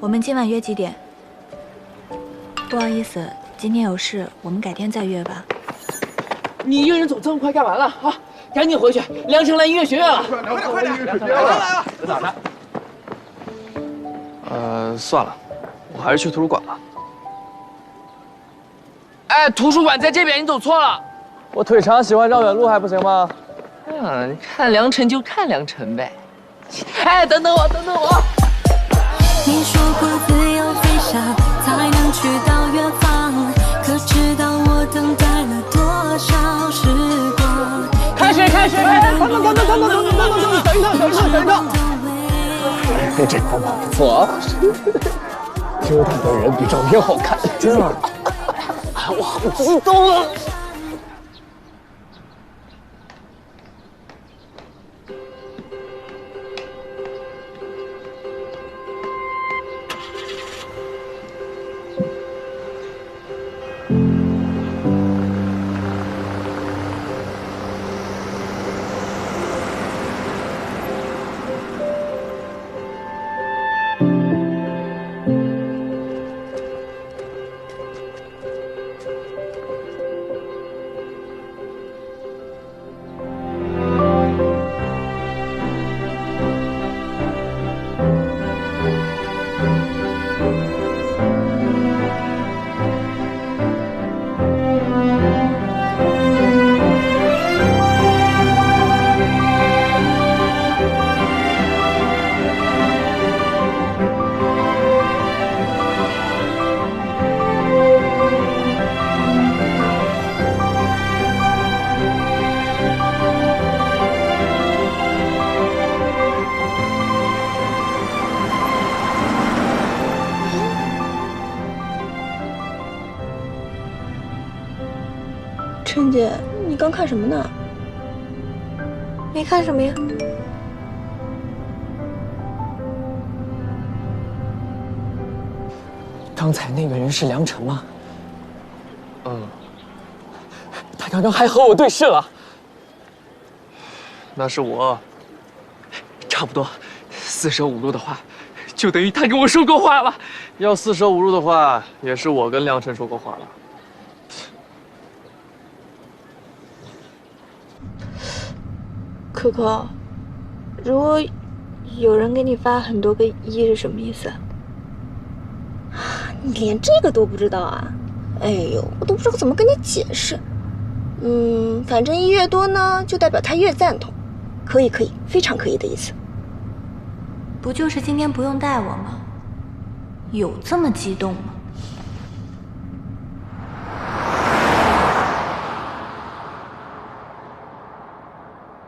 我们今晚约几点？不好意思，今天有事，我们改天再约吧。你一个人走这么快干嘛呢？啊，赶紧回去，梁城来音乐学院了。快点！梁城来了，在哪呢？算了，我还是去图书馆吧。哎，图书馆在这边，你走错了。我腿长，喜欢绕远路还不行吗？你看梁城就看梁城呗。哎，等等我，等等我。你说过自由飞翔才能去到远方，可知道我等待了多少时光？开始！等一等！这光跑不错啊，真的本人比照片好看，真的。我好激动啊！陈姐，你刚看什么呢？没看什么呀。刚才那个人是梁晨吗？他刚刚还和我对视了。那是我。差不多，4舍5入的话，就等于他跟我说过话了。要4舍5入的话，也是我跟梁晨说过话了。可可，如果有人给你发很多个1是什么意思？你连这个都不知道啊？哎呦，我都不知道怎么跟你解释。反正1越多呢，就代表他越赞同。可以，非常可以的意思。不就是今天不用带我吗？有这么激动吗？